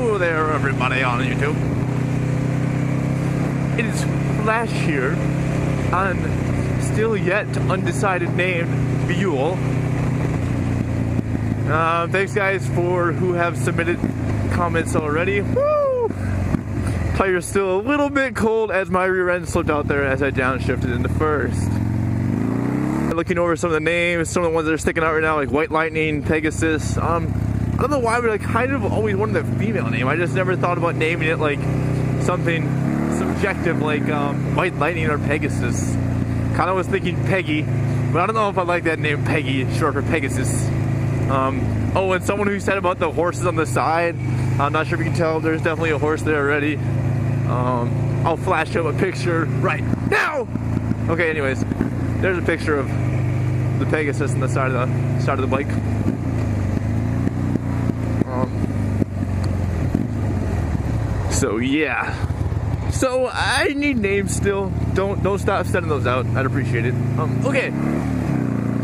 Hello there, everybody on YouTube. It is Flash here on still yet undecided name Buell. Thanks guys for who have submitted comments already. Woo! Tire's still a little bit cold as my rear end slipped out there as I downshifted into first. Looking over some of the names, some of the ones that are sticking out right now, like White Lightning, Pegasus. I don't know why, but I kind of always wanted a female name. I just never thought about naming it like something subjective like White Lightning or Pegasus. Kind of was thinking Peggy, but I don't know if I like that name Peggy, short for Pegasus. Oh, and someone who said about the horses on the side, I'm not sure if you can tell, there's definitely a horse there already. I'll flash up a picture right now. Okay, anyways, there's a picture of the Pegasus on the side of the bike. So yeah. So I need names still. Don't stop sending those out. I'd appreciate it. Okay.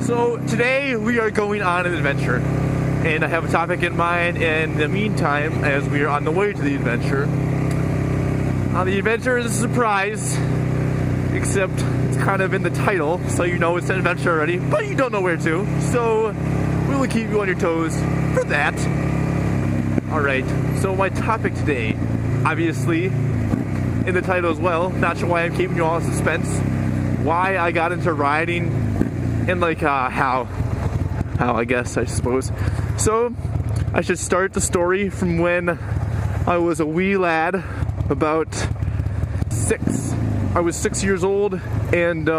So today we are going on an adventure, and I have a topic in mind. In the meantime, as we are on the way to the adventure is a surprise, except it's kind of in the title, so you know it's an adventure already, but you don't know where to. So we will keep you on your toes for that. All right. So my topic today, obviously in the title as well, not sure why I'm keeping you all in suspense, why I got into riding, and like how I guess, I suppose. So I should start the story from when I was a wee lad, about 6. I was 6 years old, and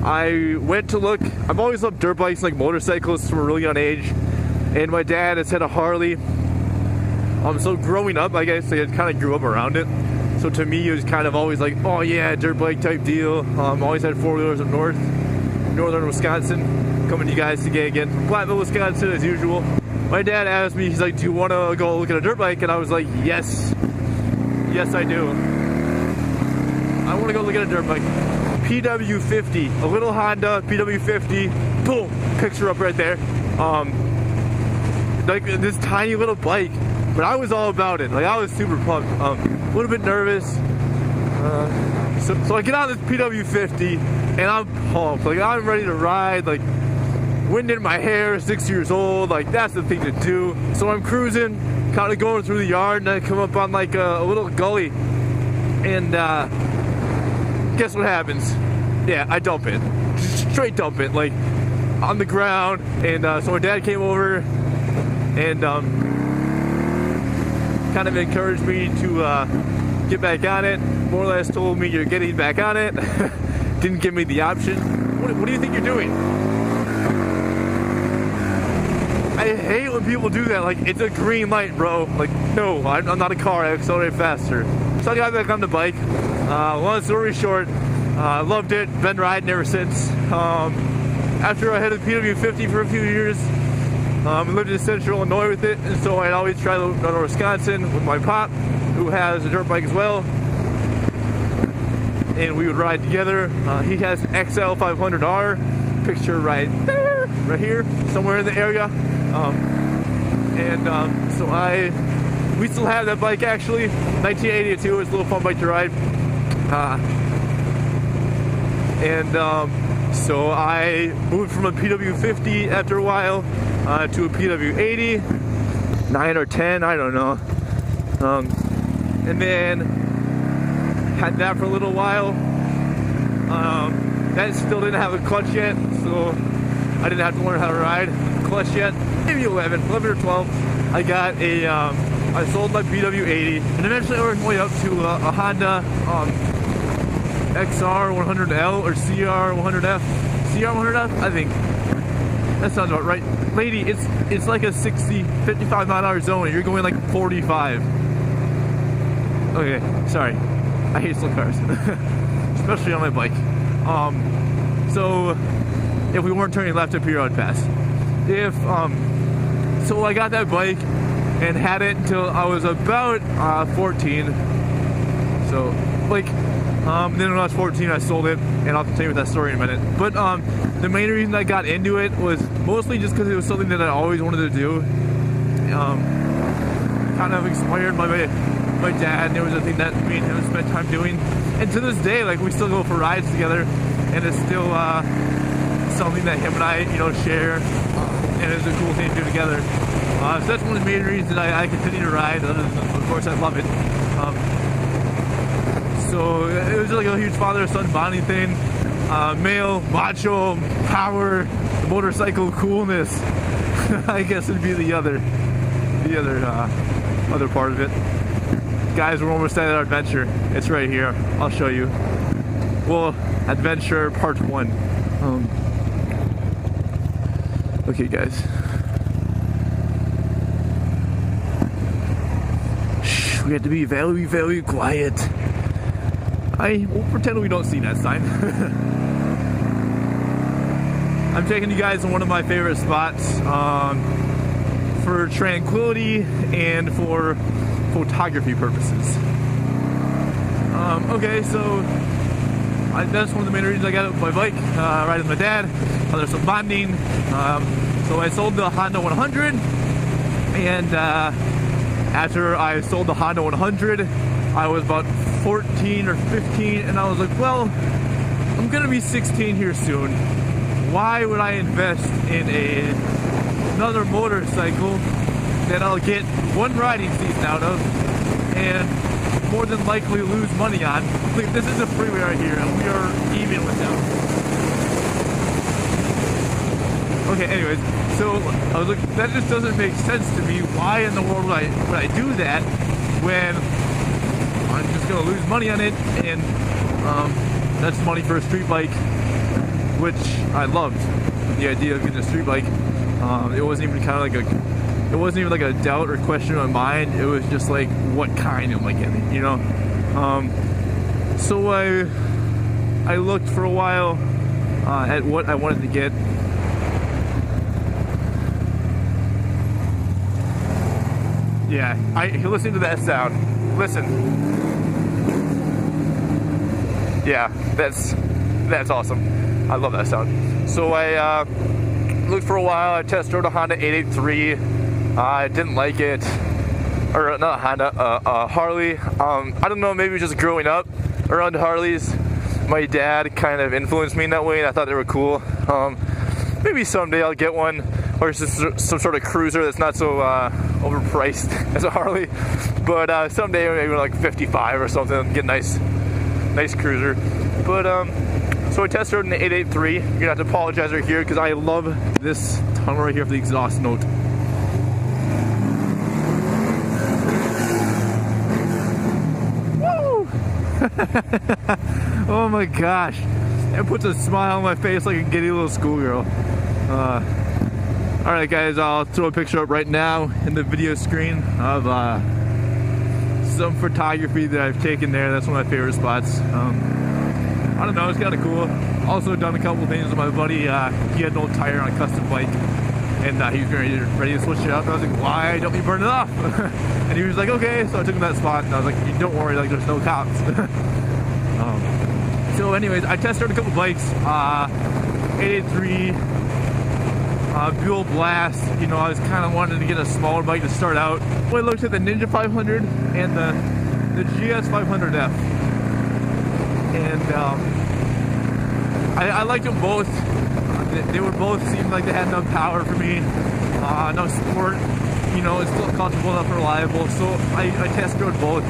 I went to look. I've always loved dirt bikes and like motorcycles from a really young age, and my dad has had a Harley. So growing up, I guess I kind of grew up around it. So to me, it was kind of always like, oh yeah, dirt bike type deal. Always had 4-wheelers up northern Wisconsin. Coming to you guys today again from Platteville, Wisconsin, as usual. My dad asked me, he's like, do you want to go look at a dirt bike? And I was like, yes. Yes, I do. I want to go look at a dirt bike. PW50, a little Honda PW50. Boom, picture up right there. Like this tiny little bike. But I was all about it. Like I was super pumped. A little bit nervous. So I get on this PW50 and I'm pumped. Like I'm ready to ride. Like wind in my hair. 6 years old. Like that's the thing to do. So I'm cruising, kind of going through the yard, and I come up on like a little gully. And guess what happens? Yeah, I dump it. Straight dump it. Like on the ground. And so my dad came over and kind of encouraged me to get back on it. More or less told me you're getting back on it. Didn't give me the option. What do you think you're doing? I hate when people do that. Like, it's a green light, bro. Like, no, I'm not a car. I accelerate faster. So I got back on the bike. Long story short, loved it. Been riding ever since. After I had a PW50 for a few years, I lived in central Illinois with it, and so I'd always try to go to Wisconsin with my pop, who has a dirt bike as well, and we would ride together. He has XL 500R, picture right there, right here, somewhere in the area, so we still have that bike actually, 1982, it's a little fun bike to ride, so I moved from a PW50 after a while to a PW80, 9 or 10, I don't know. And then had that for a little while. That still didn't have a clutch yet, so I didn't have to learn how to ride clutch yet. Maybe 11 or 12. I got I sold my PW80, and eventually I worked my way up to a Honda XR100L or CR100F. CR100F, I think. That sounds about right. Lady, it's like a 55 mile an hour zone. You're going like 45. Okay, sorry. I hate slow cars. Especially on my bike. So if we weren't turning left up here, I'd pass. So I got that bike and had it until I was about 14. So like then when I was 14 I sold it, and I'll continue with that story in a minute. But the main reason I got into it was mostly just because it was something that I always wanted to do. kind of inspired by my dad, and it was a thing that me and him spent time doing. And to this day, like, we still go for rides together, and it's still something that him and I, you know, share, and it's a cool thing to do together. So that's one of the main reasons I continue to ride. Other than, of course, I love it. So it was like a huge father-son bonding thing. Male, macho, power, motorcycle coolness. I guess would be the other part of it. Guys, we're almost at our adventure. It's right here. I'll show you. Well, adventure part 1. Okay, guys. Shh, we have to be very, very quiet. We'll pretend we don't see that sign. I'm taking you guys to one of my favorite spots for tranquility and for photography purposes. Okay, so that's one of the main reasons I got my bike, riding with my dad. There's some bonding. So I sold the Honda 100, and after I sold the Honda 100, I was about 14 or 15, and I was like, well, I'm gonna be 16 here soon. Why would I invest in another motorcycle that I'll get one riding season out of and more than likely lose money on? Look, this is a freeway right here, and we are even with them. Okay, anyways, so I was like, that just doesn't make sense to me. Why in the world would I do that when I'm just gonna lose money on it? And that's money for a street bike, which I loved. The idea of getting a street bike. It wasn't even kind of like it wasn't even like a doubt or question in my mind. It was just like, what kind am I getting, you know? So I looked for a while at what I wanted to get. Yeah, listen to that sound. Listen. Yeah, that's awesome. I love that sound. So I looked for a while. I test drove a Honda 883. I didn't like it. Or not a Honda, Harley. I don't know, maybe just growing up around Harleys, my dad kind of influenced me in that way, and I thought they were cool. Maybe someday I'll get one, or just some sort of cruiser that's not so overpriced as a Harley. But someday maybe like 55 or something, get a nice cruiser. But so I test rode in the 883. You're gonna have to apologize right here because I love this tunnel right here for the exhaust note. Woo! Oh my gosh, it puts a smile on my face like a giddy little schoolgirl. Alright guys, I'll throw a picture up right now in the video screen of some photography that I've taken there. That's one of my favorite spots. I don't know, it's kind of cool. Also done a couple things with my buddy. He had an old tire on a custom bike, and he was ready to switch it up. And I was like, why don't we burn it off? And he was like, okay. So I took him to that spot, and I was like, don't worry, like, there's no cops. So anyways, I tested a couple bikes. 883 Buell Blast. You know, I was kind of wanting to get a smaller bike to start out. I looked at the Ninja 500 and the GS 500F, and I liked them both. They would both seem like they had enough power for me, enough sport. You know, it's still comfortable enough and reliable. So I test rode both.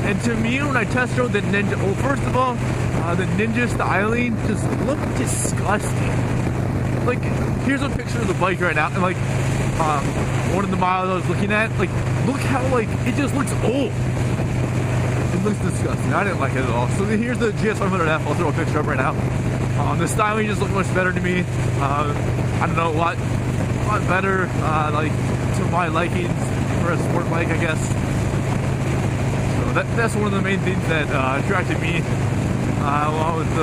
And to me, when I test rode the Ninja, well, first of all, the Ninja styling just looked disgusting. Like, here's a picture of the bike right now, and like, one of the models I was looking at, like, look how, like, it just looks old. It looks disgusting. I didn't like it at all. So here's the GS 500F. I'll throw a picture up right now. The styling just looked much better to me. I don't know, a lot better, like, to my likings for a sport bike, I guess. So that's one of the main things that attracted me, along with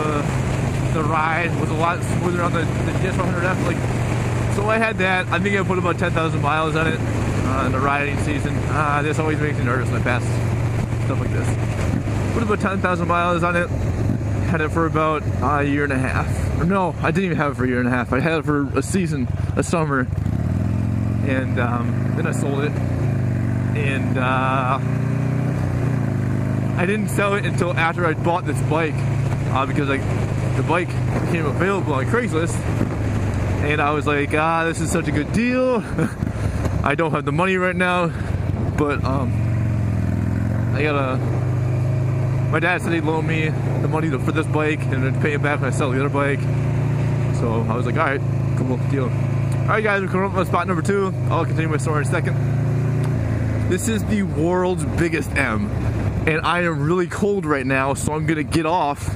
the ride was a lot smoother on the GS 500F. Like, so I had that. I think I put about 10,000 miles on it in the riding season. This always makes me nervous when I pass stuff like this. Put about 10,000 miles on it. Had it for about a year and a half. Or no, I didn't even have it for a year and a half. I had it for a season, a summer, and then I sold it. and I didn't sell it until after I bought this bike, because like the bike became available on Craigslist, and I was like, this is such a good deal. I don't have the money right now, but my dad said he'd loan me the money for this bike and then pay it back when I sell the other bike. So I was like, alright, cool deal. Alright guys, we're coming up on spot number 2. I'll continue my story in a second. This is the world's biggest M, and I am really cold right now, so I'm gonna get off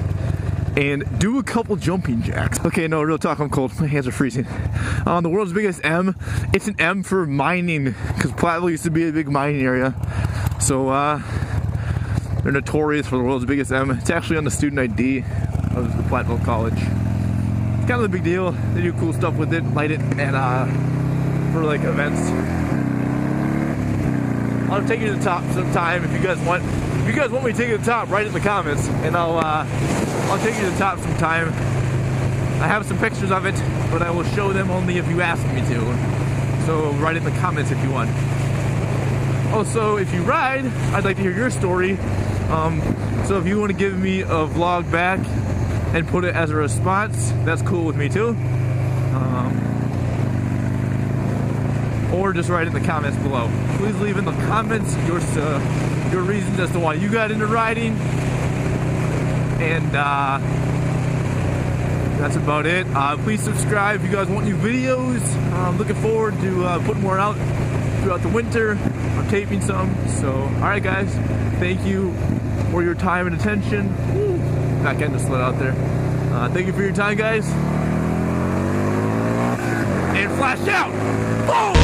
and do a couple jumping jacks. Okay, no, real talk, I'm cold. My hands are freezing. The world's biggest M, it's an M for mining, because Platteville used to be a big mining area. So, they're notorious for the world's biggest M. It's actually on the student ID of the Platteville College. It's kind of a big deal. They do cool stuff with it, light it, and for like events. I'll take you to the top sometime if you guys want. If you guys want me to take you to the top, write it in the comments, and I'll take you to the top sometime. I have some pictures of it, but I will show them only if you ask me to. So write it in the comments if you want. Also, if you ride, I'd like to hear your story. So if you want to give me a vlog back and put it as a response, that's cool with me too. Or just write in the comments below. Please leave in the comments your reasons as to why you got into riding. And that's about it. Please subscribe if you guys want new videos. I'm looking forward to putting more out throughout the winter. I'm taping some. So, alright guys, thank you for your time and attention. Woo. Back end just slid out there. Thank you for your time, guys. And flash out! Boom!